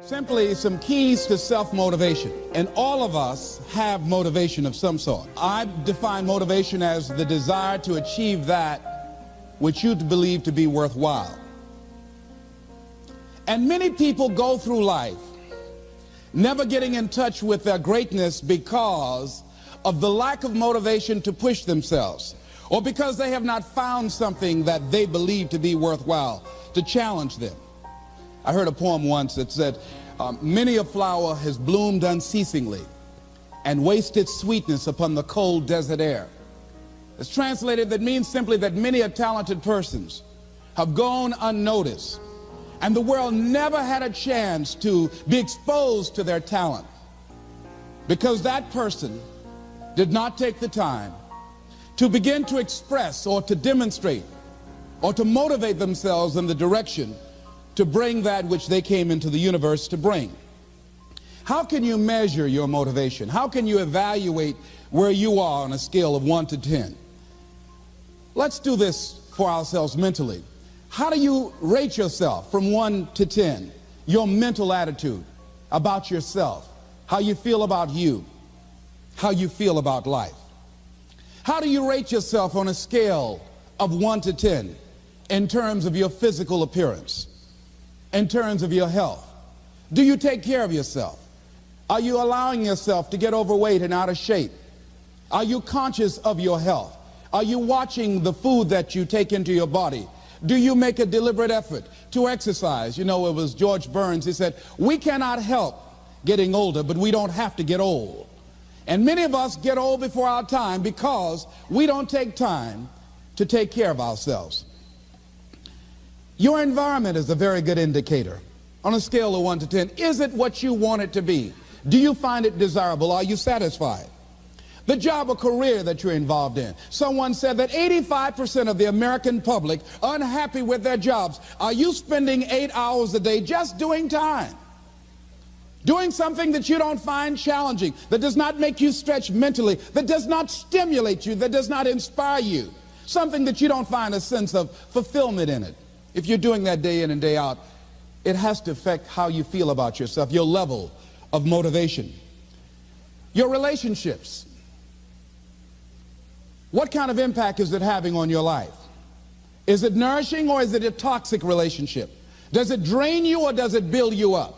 Simply some keys to self-motivation. And all of us have motivation of some sort. I define motivation as the desire to achieve that which you believe to be worthwhile. And many people go through life never getting in touch with their greatness because of the lack of motivation to push themselves, or because they have not found something that they believe to be worthwhile to challenge them. I heard a poem once that said, many a flower has bloomed unceasingly and wasted sweetness upon the cold desert air. It's translated, that means simply that many a talented persons have gone unnoticed, and the world never had a chance to be exposed to their talent because that person did not take the time to begin to express or to demonstrate or to motivate themselves in the direction to bring that which they came into the universe to bring. How can you measure your motivation? How can you evaluate where you are on a scale of 1 to 10? Let's do this for ourselves mentally. How do you rate yourself from 1 to 10? Your mental attitude about yourself, how you feel about you, how you feel about life. How do you rate yourself on a scale of 1 to 10 in terms of your physical appearance, in terms of your health? Do you take care of yourself? Are you allowing yourself to get overweight and out of shape? Are you conscious of your health? Are you watching the food that you take into your body? Do you make a deliberate effort to exercise? You know, it was George Burns, he said, we cannot help getting older, but we don't have to get old. And many of us get old before our time because we don't take time to take care of ourselves. Your environment is a very good indicator. On a scale of 1 to 10, is it what you want it to be? Do you find it desirable? Are you satisfied? The job or career that you're involved in. Someone said that 85% of the American public are unhappy with their jobs. Are you spending 8 hours a day just doing time? Doing something that you don't find challenging, that does not make you stretch mentally, that does not stimulate you, that does not inspire you. Something that you don't find a sense of fulfillment in it. If you're doing that day in and day out, it has to affect how you feel about yourself, your level of motivation. Your relationships. What kind of impact is it having on your life? Is it nourishing or is it a toxic relationship? Does it drain you or does it build you up?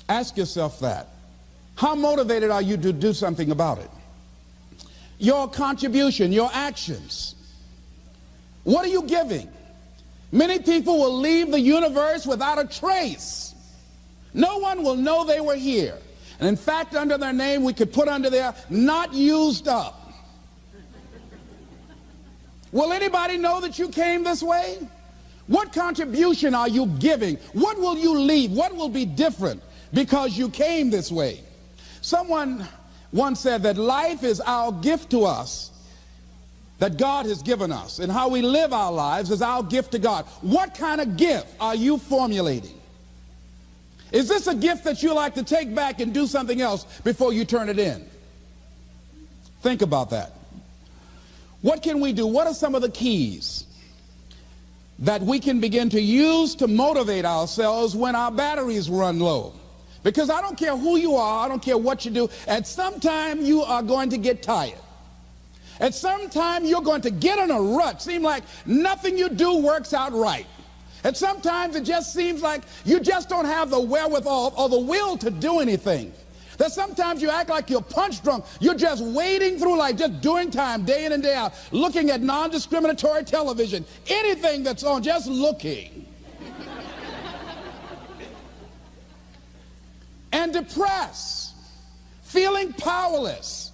Ask yourself that. How motivated are you to do something about it? Your contribution, your actions. What are you giving? Many people will leave the universe without a trace. No one will know they were here. And in fact, under their name, we could put under there, not used up. Will anybody know that you came this way? What contribution are you giving? What will you leave? What will be different because you came this way? Someone once said that life is our gift to us that God has given us, and how we live our lives is our gift to God. What kind of gift are you formulating? Is this a gift that you like to take back and do something else before you turn it in? Think about that. What can we do? What are some of the keys that we can begin to use to motivate ourselves when our batteries run low? Because I don't care who you are, I don't care what you do, at some time you are going to get tired. At some time you're going to get in a rut. Seem like nothing you do works out right. And sometimes it just seems like you just don't have the wherewithal or the will to do anything. That sometimes you act like you're punch drunk. You're just wading through life, just doing time day in and day out, looking at non-discriminatory television, anything that's on, just looking. And depressed, feeling powerless,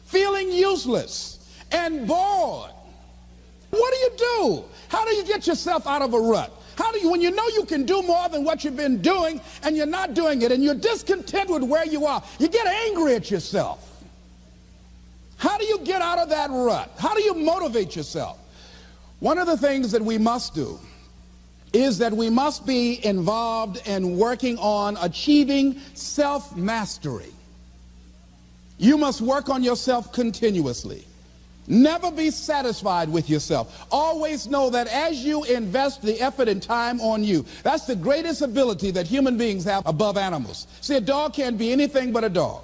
feeling useless, and bored. What do you do? How do you get yourself out of a rut? How do you, when you know you can do more than what you've been doing and you're not doing it and you're discontent with where you are, you get angry at yourself. How do you get out of that rut? How do you motivate yourself? One of the things that we must do is that we must be involved in working on achieving self-mastery. You must work on yourself continuously. Never be satisfied with yourself. Always know that as you invest the effort and time on you, that's the greatest ability that human beings have above animals. See, a dog can't be anything but a dog.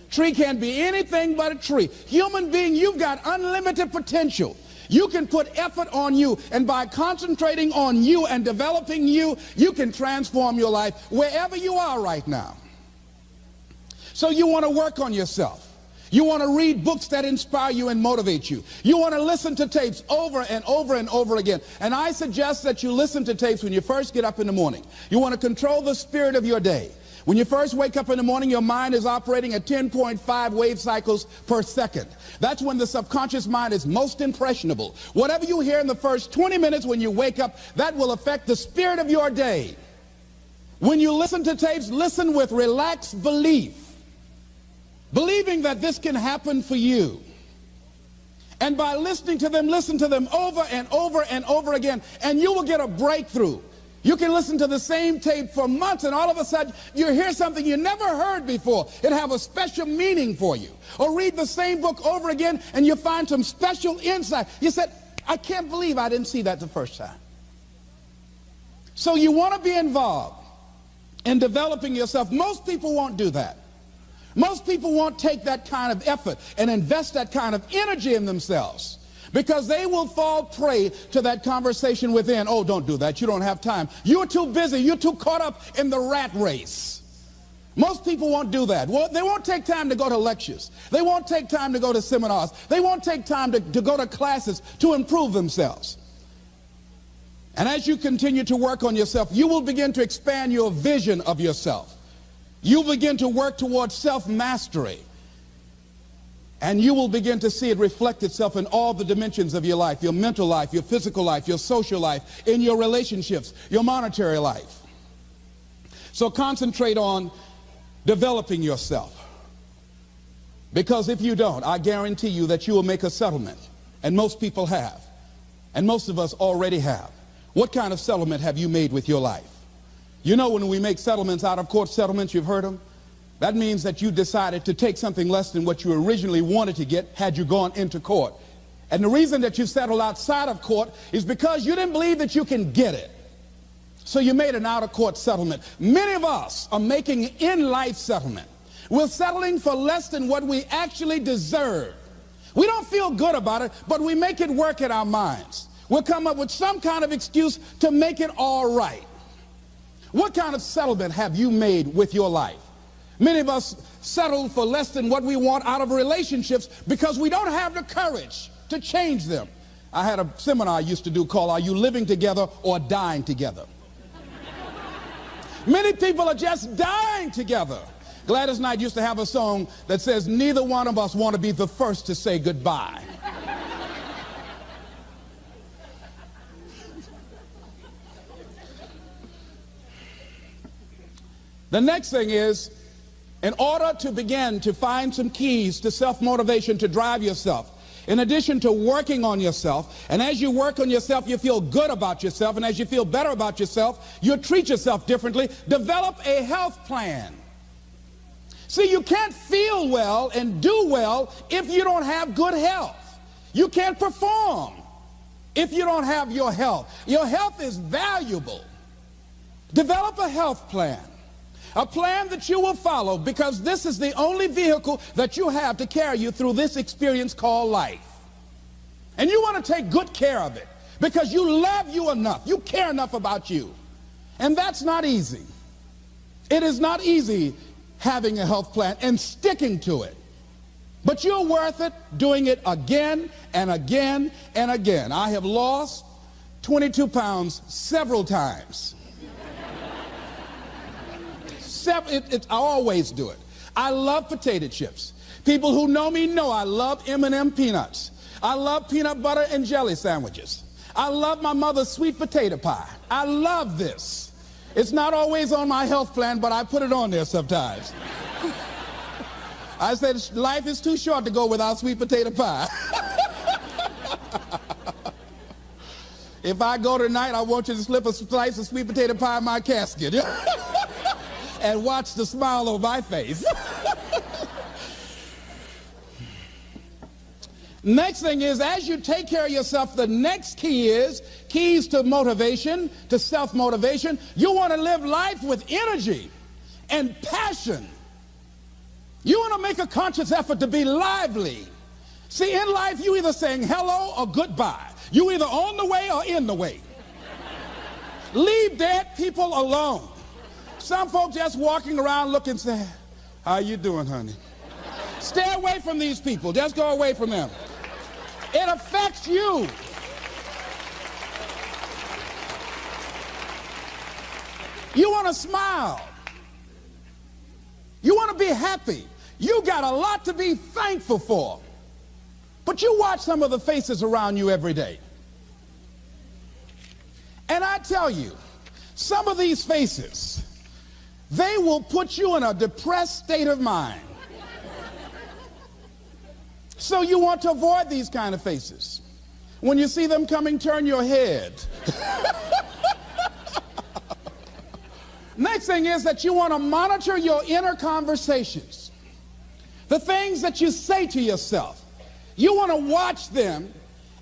Tree can't be anything but a tree. Human being, you've got unlimited potential. You can put effort on you, and by concentrating on you and developing you, you can transform your life wherever you are right now. So you want to work on yourself. You want to read books that inspire you and motivate you. You want to listen to tapes over and over and over again. And I suggest that you listen to tapes when you first get up in the morning. You want to control the spirit of your day. When you first wake up in the morning, your mind is operating at 10.5 wave cycles per second. That's when the subconscious mind is most impressionable. Whatever you hear in the first 20 minutes when you wake up, that will affect the spirit of your day. When you listen to tapes, listen with relaxed belief. Believing that this can happen for you. And by listening to them, listen to them over and over and over again, and you will get a breakthrough. You can listen to the same tape for months, and all of a sudden you hear something you never heard before. It'll have a special meaning for you. Or read the same book over again, and you find some special insight. You said, I can't believe I didn't see that the first time. So you want to be involved in developing yourself. Most people won't do that. Most people won't take that kind of effort and invest that kind of energy in themselves, because they will fall prey to that conversation within. Oh, don't do that. You don't have time. You're too busy. You're too caught up in the rat race. Most people won't do that. Well, they won't take time to go to lectures. They won't take time to go to seminars. They won't take time to go to classes to improve themselves. And as you continue to work on yourself, you will begin to expand your vision of yourself. You'll begin to work towards self-mastery. And you will begin to see it reflect itself in all the dimensions of your life, your mental life, your physical life, your social life, in your relationships, your monetary life. So concentrate on developing yourself. Because if you don't, I guarantee you that you will make a settlement. And most people have. And most of us already have. What kind of settlement have you made with your life? You know, when we make settlements, out of court settlements, you've heard them. That means that you decided to take something less than what you originally wanted to get had you gone into court. And the reason that you settled outside of court is because you didn't believe that you can get it. So you made an out-of-court settlement. Many of us are making in-life settlement. We're settling for less than what we actually deserve. We don't feel good about it, but we make it work in our minds. We'll come up with some kind of excuse to make it all right. What kind of settlement have you made with your life? Many of us settle for less than what we want out of relationships because we don't have the courage to change them. I had a seminar I used to do called Are You Living Together or Dying Together? Many people are just dying together. Gladys Knight used to have a song that says, neither one of us want to be the first to say goodbye. The next thing is, in order to begin to find some keys to self-motivation to drive yourself, in addition to working on yourself, and as you work on yourself, you feel good about yourself, and as you feel better about yourself, you treat yourself differently. Develop a health plan. See, you can't feel well and do well if you don't have good health. You can't perform if you don't have your health. Your health is valuable. Develop a health plan. A plan that you will follow, because this is the only vehicle that you have to carry you through this experience called life. And you want to take good care of it because you love you enough. You care enough about you. And that's not easy. It is not easy having a health plan and sticking to it. But you're worth it doing it again and again and again. I have lost 22 pounds several times. I always do it. I love potato chips. People who know me know I love M&M peanuts. I love peanut butter and jelly sandwiches. I love my mother's sweet potato pie. I love this. It's not always on my health plan, but I put it on there sometimes. I said life is too short to go without sweet potato pie. If I go tonight, I want you to slip a slice of sweet potato pie in my casket. And watch the smile on my face. Next thing is, as you take care of yourself, the next key is keys to motivation, to self-motivation. You want to live life with energy and passion. You want to make a conscious effort to be lively. See, in life, you either saying hello or goodbye. You either on the way or in the way. Leave dead people alone. Some folks just walking around looking sad. How you doing, honey? Stay away from these people. Just go away from them. It affects you. You want to smile. You want to be happy. You got a lot to be thankful for. But you watch some of the faces around you every day. And I tell you, some of these faces, they will put you in a depressed state of mind. So you want to avoid these kind of faces. When you see them coming, turn your head. Next thing is that you want to monitor your inner conversations. The things that you say to yourself. You want to watch them,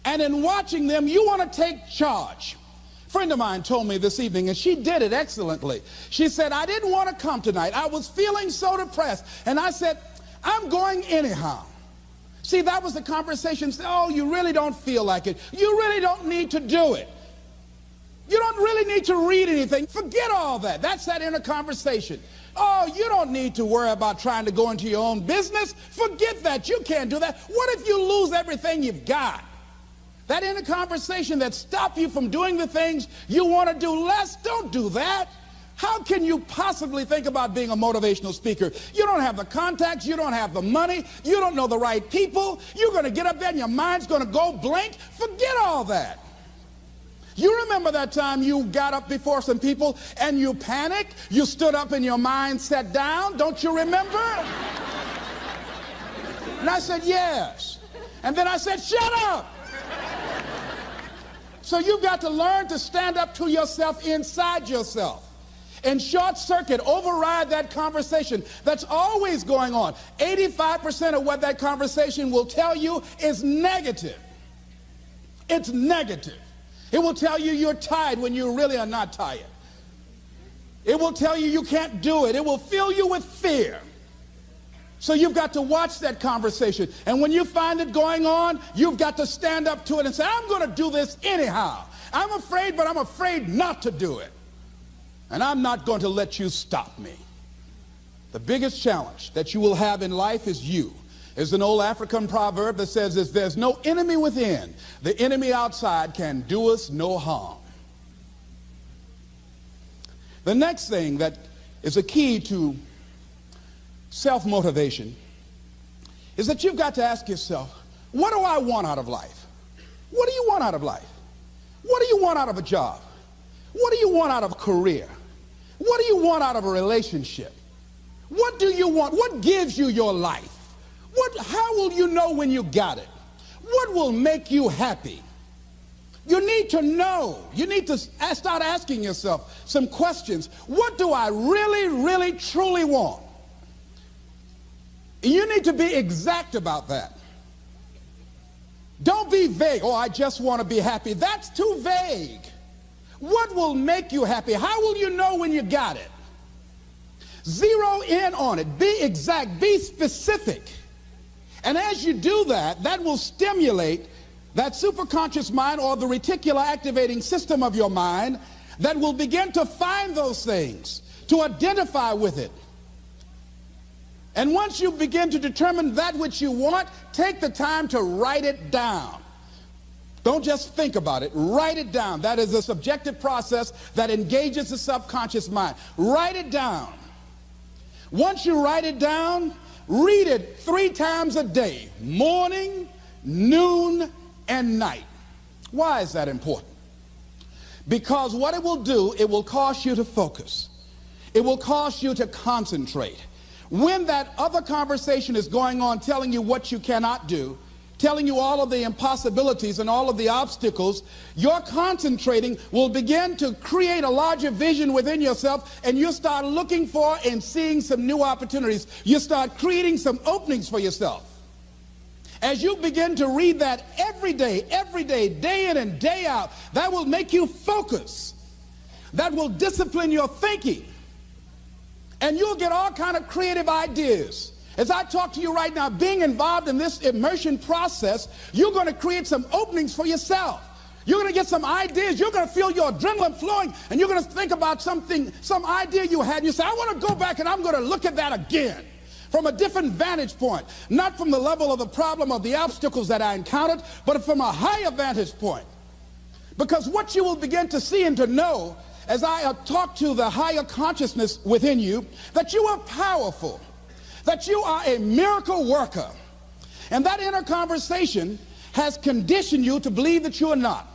and in watching them, you want to take charge. A friend of mine told me this evening, and she did it excellently. She said, I didn't want to come tonight. I was feeling so depressed. And I said, I'm going anyhow. See, that was the conversation. Oh, you really don't feel like it. You really don't need to do it. You don't really need to read anything. Forget all that. That's that inner conversation. Oh, you don't need to worry about trying to go into your own business. Forget that. You can't do that. What if you lose everything you've got? That inner conversation that stops you from doing the things you want to do less, don't do that. How can you possibly think about being a motivational speaker? You don't have the contacts, you don't have the money, you don't know the right people. You're going to get up there and your mind's going to go blank. Forget all that. You remember that time you got up before some people and you panicked? You stood up and your mind sat down? Don't you remember? And I said, yes. And then I said, shut up. So you've got to learn to stand up to yourself inside yourself and short circuit, override that conversation that's always going on. 85% of what that conversation will tell you is negative. It's negative. It will tell you you're tired when you really are not tired. It will tell you you can't do it. It will fill you with fear. So you've got to watch that conversation. And when you find it going on, you've got to stand up to it and say, I'm going to do this anyhow. I'm afraid, but I'm afraid not to do it. And I'm not going to let you stop me. The biggest challenge that you will have in life is you. There's an old African proverb that says, if there's no enemy within, the enemy outside can do us no harm. The next thing that is a key to self-motivation is that you've got to ask yourself, what do I want out of life? What do you want out of life? What do you want out of a job? What do you want out of a career? What do you want out of a relationship? What do you want? What gives you your life? How will you know when you got it? What will make you happy? You need to know. You need to start asking yourself some questions. What do I really, really, truly want? You need to be exact about that. Don't be vague. Oh, I just want to be happy. That's too vague. What will make you happy? How will you know when you got it? Zero in on it. Be exact. Be specific. And as you do that, that will stimulate that superconscious mind or the reticular activating system of your mind that will begin to find those things, to identify with it. And once you begin to determine that which you want, take the time to write it down. Don't just think about it. Write it down. That is a subjective process that engages the subconscious mind. Write it down. Once you write it down, read it 3 times a day, morning, noon, and night. Why is that important? Because what it will do, it will cause you to focus. It will cause you to concentrate. When that other conversation is going on telling you what you cannot do, telling you all of the impossibilities and all of the obstacles, your concentrating will begin to create a larger vision within yourself, and you start looking for and seeing some new opportunities. You start creating some openings for yourself. As you begin to read that every day, day in and day out, that will make you focus. That will discipline your thinking. And you'll get all kind of creative ideas. As I talk to you right now, being involved in this immersion process, you're going to create some openings for yourself. You're going to get some ideas. You're going to feel your adrenaline flowing, and you're going to think about something, some idea you had, and you say, I want to go back and I'm going to look at that again from a different vantage point, not from the level of the problem or the obstacles that I encountered, but from a higher vantage point. Because what you will begin to see and to know as I talk to the higher consciousness within you, that you are powerful, that you are a miracle worker. And that inner conversation has conditioned you to believe that you are not.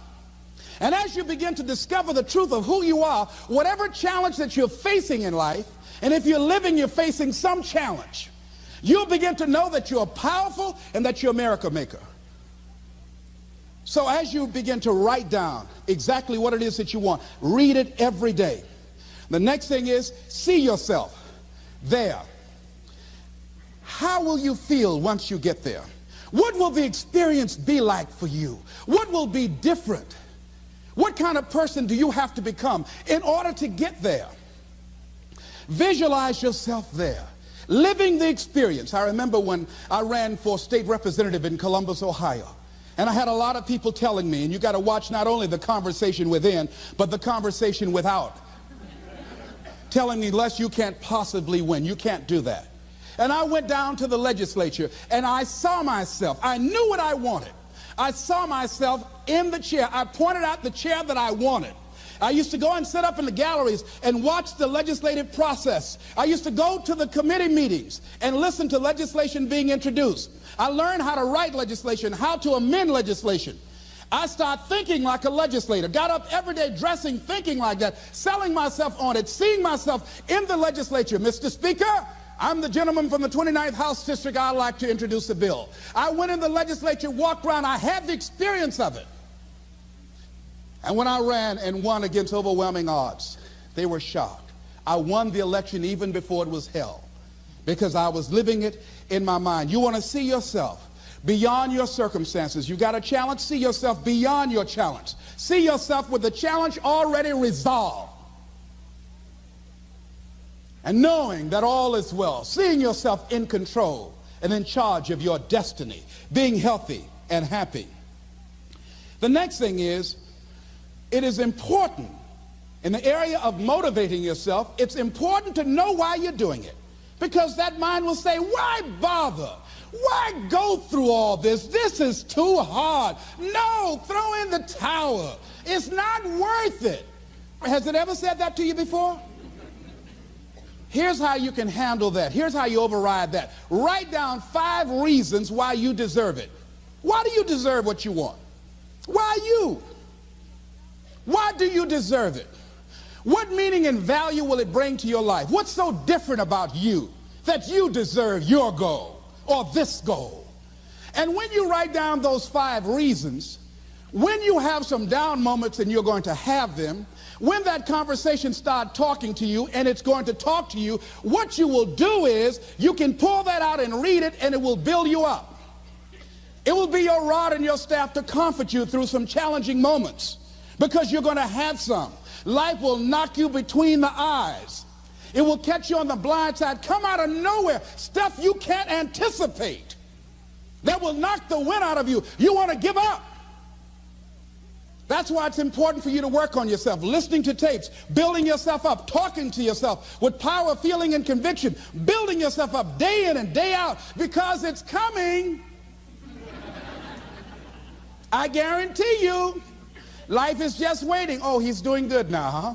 And as you begin to discover the truth of who you are, whatever challenge that you're facing in life, and if you're living, you're facing some challenge, you'll begin to know that you're powerful and that you're a miracle maker. So as you begin to write down exactly what it is that you want, read it every day. The next thing is, see yourself there. How will you feel once you get there? What will the experience be like for you? What will be different? What kind of person do you have to become in order to get there? Visualize yourself there, living the experience. I remember when I ran for state representative in Columbus, Ohio. And I had a lot of people telling me, and you got to watch not only the conversation within, but the conversation without. Telling me, Les, you can't possibly win. You can't do that. And I went down to the legislature, and I saw myself. I knew what I wanted. I saw myself in the chair. I pointed out the chair that I wanted. I used to go and sit up in the galleries and watch the legislative process. I used to go to the committee meetings and listen to legislation being introduced. I learned how to write legislation, how to amend legislation. I started thinking like a legislator, got up every day dressing, thinking like that, selling myself on it, seeing myself in the legislature. Mr. Speaker, I'm the gentleman from the 29th House District. I'd like to introduce a bill. I went in the legislature, walked around. I had the experience of it. And when I ran and won against overwhelming odds, they were shocked. I won the election even before it was held because I was living it in my mind. You want to see yourself beyond your circumstances. You got a challenge, see yourself beyond your challenge. See yourself with the challenge already resolved. And knowing that all is well, seeing yourself in control and in charge of your destiny, being healthy and happy. The next thing is, it is important in the area of motivating yourself, it's important to know why you're doing it. Because that mind will say, why bother? Why go through all this? This is too hard. No, throw in the towel. It's not worth it. Has it ever said that to you before? Here's how you can handle that. Here's how you override that. Write down 5 reasons why you deserve it. Why do you deserve what you want? Why you? Why do you deserve it? What meaning and value will it bring to your life? What's so different about you that you deserve your goal or this goal? And when you write down those 5 reasons, when you have some down moments, and you're going to have them, when that conversation starts talking to you and it's going to talk to you, what you will do is you can pull that out and read it, and it will build you up. It will be your rod and your staff to comfort you through some challenging moments, because you're going to have some. Life will knock you between the eyes. It will catch you on the blind side, come out of nowhere, stuff you can't anticipate that will knock the wind out of you. You want to give up. That's why it's important for you to work on yourself, listening to tapes, building yourself up, talking to yourself with power, feeling, and conviction, building yourself up day in and day out, because it's coming. I guarantee you. Life is just waiting. Oh, he's doing good now, huh?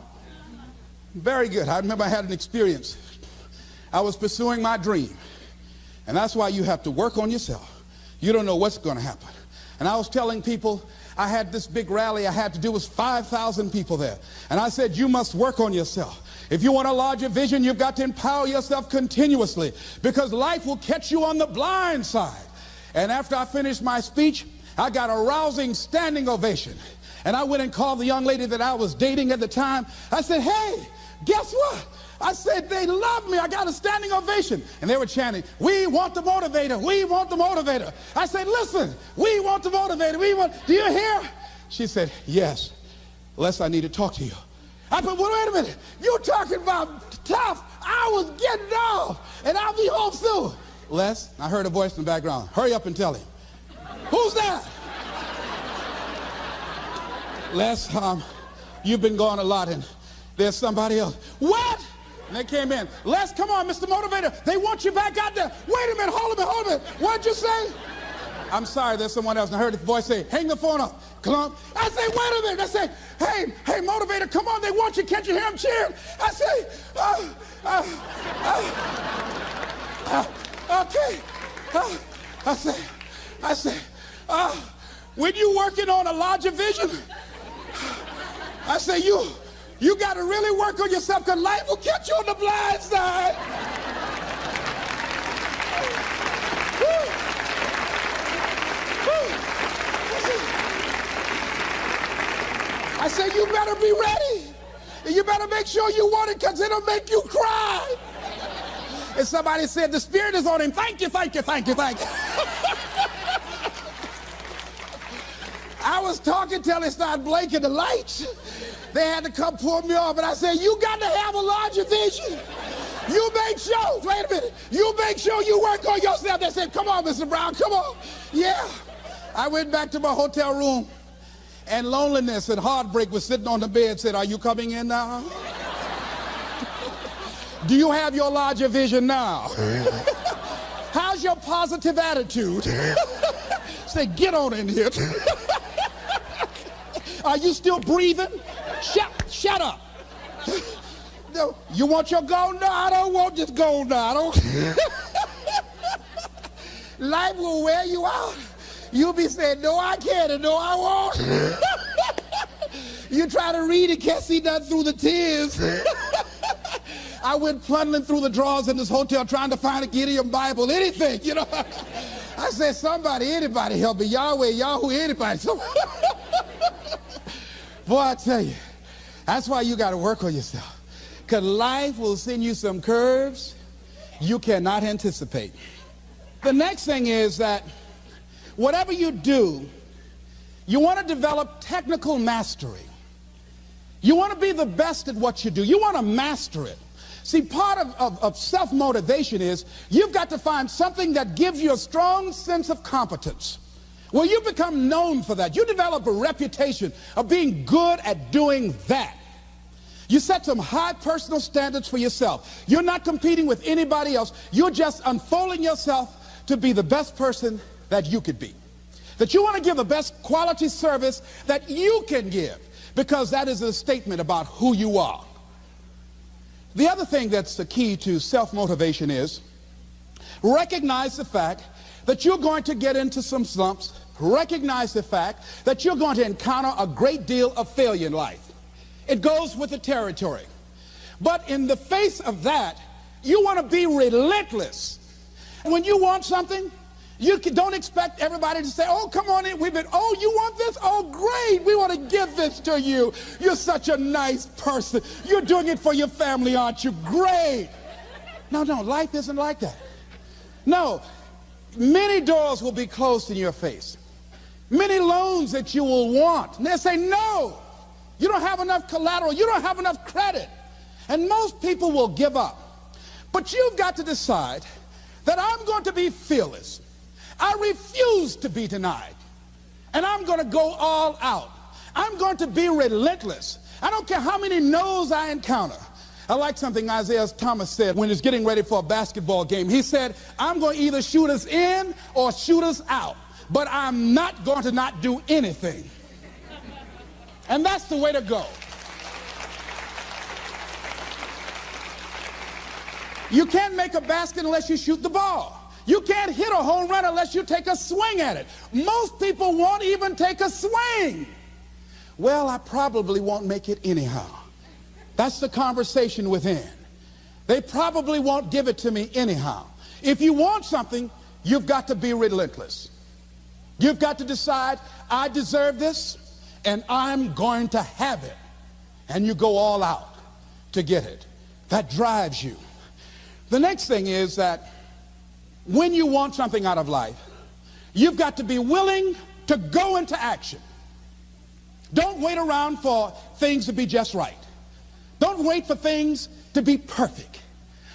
Very good. I remember I had an experience. I was pursuing my dream. And that's why you have to work on yourself. You don't know what's going to happen. And I was telling people, I had this big rally I had to do. It was 5,000 people there. And I said, you must work on yourself. If you want a larger vision, you've got to empower yourself continuously, because life will catch you on the blind side. And after I finished my speech, I got a rousing standing ovation. And I went and called the young lady that I was dating at the time. I said, hey, guess what? I said, they love me. I got a standing ovation. And they were chanting, we want the motivator. We want the motivator. I said, listen, we want the motivator. Do you hear? She said, yes. Les, I need to talk to you. I said, well, wait a minute. You're talking about tough. I was getting off, and I'll be home soon. Les, I heard a voice in the background. Hurry up and tell him. Who's that? Les, you've been gone a lot, and there's somebody else. What? And they came in. Les, come on, Mr. Motivator. They want you back out there. Wait a minute, hold a minute. What'd you say? I'm sorry, there's someone else. And I heard the voice say, hang the phone up. Clump. I say, wait a minute. I say, hey, Motivator, come on, they want you. Can't you hear them cheering? I say, okay. I say, when you working on a larger vision, I say, you got to really work on yourself, because life will catch you on the blind side. I say, you better be ready. And you better make sure you want it, because it'll make you cry. And somebody said, the Spirit is on him. Thank you, thank you, thank you, thank you. I was talking till they started blinking the lights. They had to come pull me off, and I said, you got to have a larger vision. You make sure, wait a minute, you make sure you work on yourself. They said, come on, Mr. Brown, come on. Yeah. I went back to my hotel room, and loneliness and heartbreak was sitting on the bed, said, are you coming in now? Do you have your larger vision now? How's your positive attitude? Say, get on in here. Are you still breathing? Shut up. No, you want your gold? No, I don't want this gold now. Life will wear you out. You'll be saying, no, I can't, and no, I won't. You try to read it, can't see nothing through the tears. I went plundering through the drawers in this hotel trying to find a Gideon Bible, anything, you know. I said, somebody, anybody help me. Yahweh, Yahoo, anybody. Boy, I tell you, that's why you got to work on yourself. Because life will send you some curves you cannot anticipate. The next thing is that whatever you do, you want to develop technical mastery. You want to be the best at what you do. You want to master it. See, part of self-motivation is you've got to find something that gives you a strong sense of competence. Well, you become known for that. You develop a reputation of being good at doing that. You set some high personal standards for yourself. You're not competing with anybody else. You're just unfolding yourself to be the best person that you could be. That you want to give the best quality service that you can give, because that is a statement about who you are. The other thing that's the key to self-motivation is recognize the fact that you're going to get into some slumps. Recognize the fact that you're going to encounter a great deal of failure in life. It goes with the territory. But in the face of that, you want to be relentless. And when you want something, you don't expect everybody to say, oh, come on in. Oh, you want this? Oh, great. We want to give this to you. You're such a nice person. You're doing it for your family, aren't you? Great. No, life isn't like that. No, many doors will be closed in your face. Many loans that you will want. And they'll say, no, you don't have enough collateral. You don't have enough credit. And most people will give up. But you've got to decide that I'm going to be fearless. I refuse to be denied. And I'm going to go all out. I'm going to be relentless. I don't care how many no's I encounter. I like something Isaiah Thomas said when he was getting ready for a basketball game. He said, I'm going to either shoot us in or shoot us out, but I'm not going to not do anything. And that's the way to go. You can't make a basket unless you shoot the ball. You can't hit a home run unless you take a swing at it. Most people won't even take a swing. Well, I probably won't make it anyhow. That's the conversation within. They probably won't give it to me anyhow. If you want something, you've got to be relentless. You've got to decide, I deserve this, and I'm going to have it. And you go all out to get it. that drives you. The next thing is that when you want something out of life, you've got to be willing to go into action. Don't wait around for things to be just right. Don't wait for things to be perfect.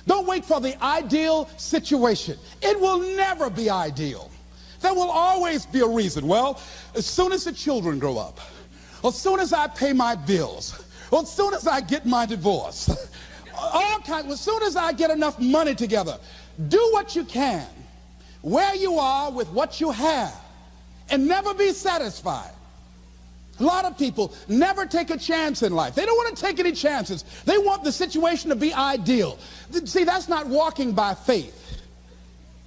Don't wait for the ideal situation. It will never be ideal. There will always be a reason. Well, as soon as the children grow up, or as soon as I pay my bills, or as soon as I get my divorce, as soon as I get enough money together, do what you can, where you are with what you have, and never be satisfied. A lot of people never take a chance in life. They don't want to take any chances. They want the situation to be ideal. See, that's not walking by faith.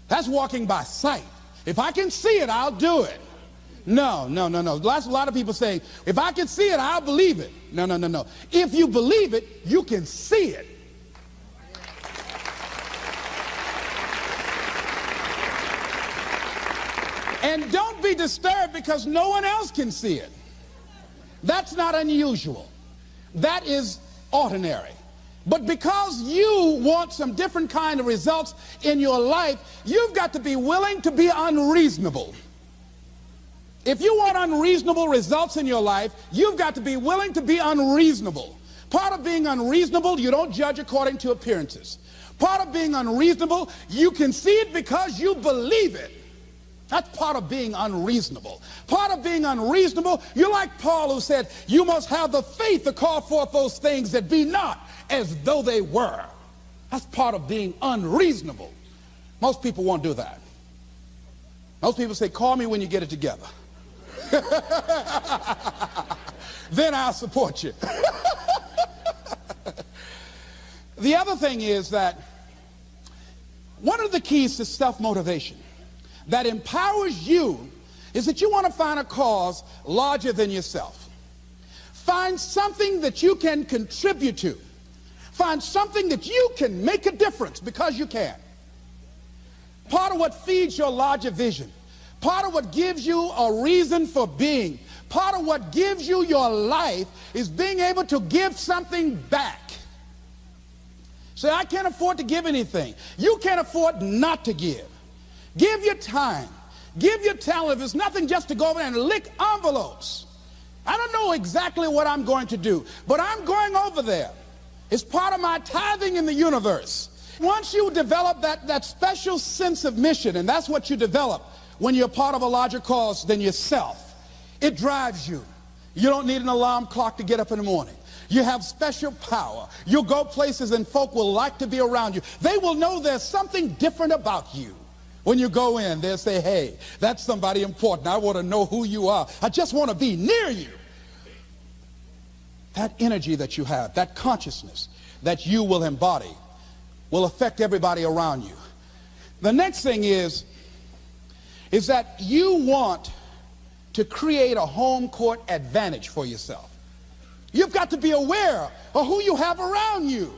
That's walking by sight. If I can see it, I'll do it. No. That's a lot of people saying, if I can see it, I'll believe it. No. If you believe it, you can see it. And don't be disturbed because no one else can see it. That's not unusual. That is ordinary. But because you want some different kind of results in your life, you've got to be willing to be unreasonable. If you want unreasonable results in your life, you've got to be willing to be unreasonable. Part of being unreasonable, you don't judge according to appearances. Part of being unreasonable, you can see it because you believe it. That's part of being unreasonable. Part of being unreasonable, you're like Paul who said, you must have the faith to call forth those things that be not as though they were. That's part of being unreasonable. Most people won't do that. Most people say, call me when you get it together. Then I'll support you. The other thing is that one of the keys to self-motivation that empowers you is that you want to find a cause larger than yourself. Find something that you can contribute to. Find something that you can make a difference because you can. Part of what feeds your larger vision, part of what gives you a reason for being, part of what gives you your life is being able to give something back. Say, I can't afford to give anything. You can't afford not to give. Give your time. Give your talent. If it's nothing, just to go over there and lick envelopes. I don't know exactly what I'm going to do, but I'm going over there. It's part of my tithing in the universe. Once you develop that special sense of mission, and that's what you develop when you're part of a larger cause than yourself, it drives you. You don't need an alarm clock to get up in the morning. You have special power. You'll go places and folk will like to be around you. They will know there's something different about you. When you go in, they'll say, hey, that's somebody important. I want to know who you are. I just want to be near you. That energy that you have, that consciousness that you will embody will affect everybody around you. The next thing is that you want to create a home court advantage for yourself. You've got to be aware of who you have around you.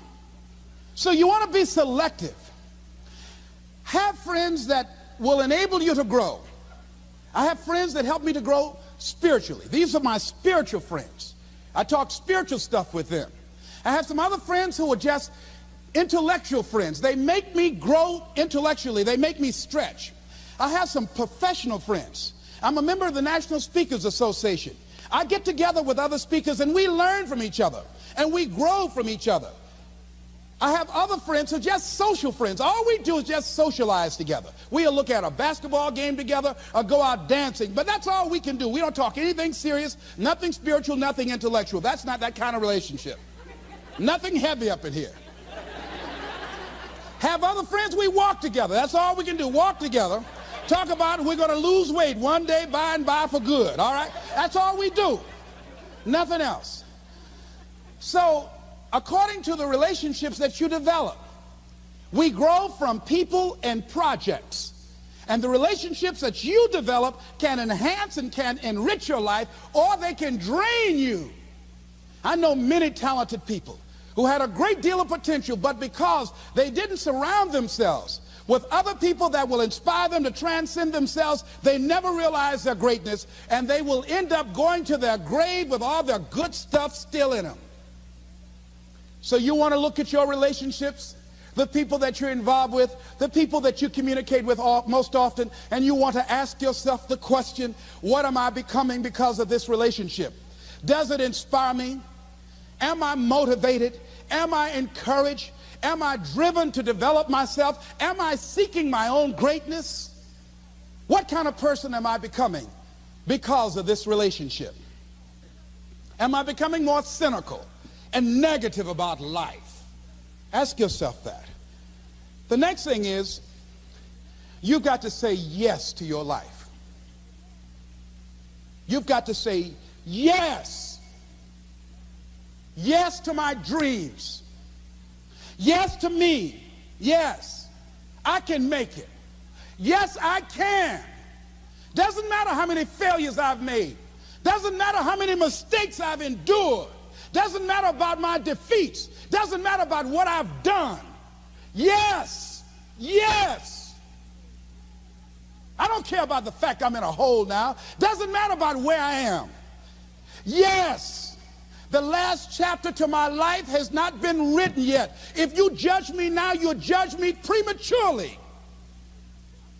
So you want to be selective. Have friends that will enable you to grow. I have friends that help me to grow spiritually. These are my spiritual friends. I talk spiritual stuff with them. I have some other friends who are just intellectual friends. They make me grow intellectually. They make me stretch. I have some professional friends. I'm a member of the National Speakers Association. I get together with other speakers and we learn from each other and we grow from each other. I have other friends who are just social friends. All we do is just socialize together. We'll look at a basketball game together or go out dancing, but that's all we can do. We don't talk anything serious, nothing spiritual, nothing intellectual. That's not that kind of relationship. Nothing heavy up in here. Have other friends, we walk together. That's all we can do, walk together. Talk about we're going to lose weight one day by and by for good, all right? That's all we do. Nothing else. So, according to the relationships that you develop, we grow from people and projects. And the relationships that you develop can enhance and can enrich your life, or they can drain you. I know many talented people who had a great deal of potential, but because they didn't surround themselves with other people that will inspire them to transcend themselves, they never realize their greatness, and they will end up going to their grave with all their good stuff still in them. So you want to look at your relationships, the people that you're involved with, the people that you communicate with most often, and you want to ask yourself the question, what am I becoming because of this relationship? Does it inspire me? Am I motivated? Am I encouraged? Am I driven to develop myself? Am I seeking my own greatness? What kind of person am I becoming because of this relationship? Am I becoming more cynical and negative about life? Ask yourself that. The next thing is, you've got to say yes to your life. You've got to say yes. Yes to my dreams. Yes to me. Yes, I can make it. Yes, I can. Doesn't matter how many failures I've made. Doesn't matter how many mistakes I've endured. Doesn't matter about my defeats. Doesn't matter about what I've done. Yes, yes. I don't care about the fact I'm in a hole now. Doesn't matter about where I am. Yes, the last chapter to my life has not been written yet. If you judge me now, you'll judge me prematurely.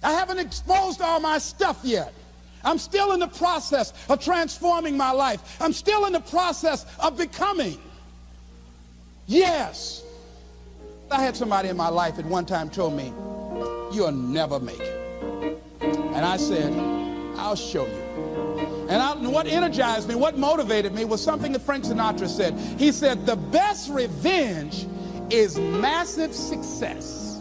I haven't exposed all my stuff yet. I'm still in the process of transforming my life. I'm still in the process of becoming. Yes. I had somebody in my life at one time told me, you'll never make it. And I said, I'll show you. And what energized me, what motivated me was something that Frank Sinatra said. He said, the best revenge is massive success.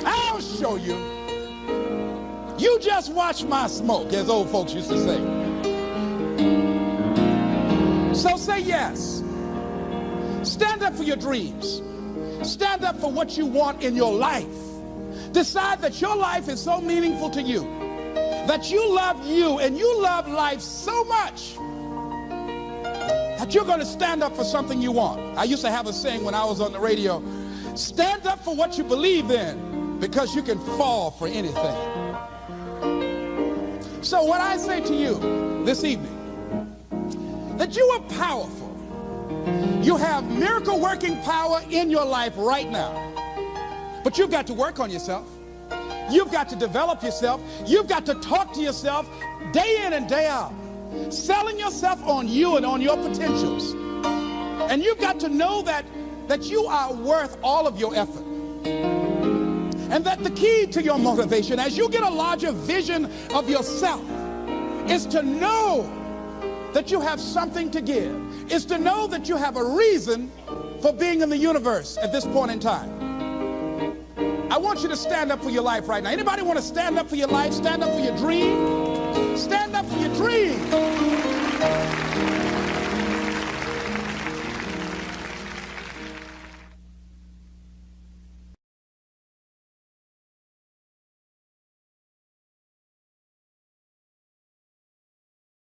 I'll show you. You just watch my smoke, as old folks used to say. So say yes. Stand up for your dreams. Stand up for what you want in your life. Decide that your life is so meaningful to you, that you love you and you love life so much that you're going to stand up for something you want. I used to have a saying when I was on the radio, stand up for what you believe in, because you can fall for anything. So what I say to you this evening, that you are powerful. You have miracle working power in your life right now. But you've got to work on yourself. You've got to develop yourself. You've got to talk to yourself day in and day out, selling yourself on you and on your potentials. And you've got to know that you are worth all of your effort. And that the key to your motivation, as you get a larger vision of yourself, is to know that you have something to give. Is to know that you have a reason for being in the universe at this point in time. I want you to stand up for your life right now. Anybody want to stand up for your life? Stand up for your dream? Stand up for your dream.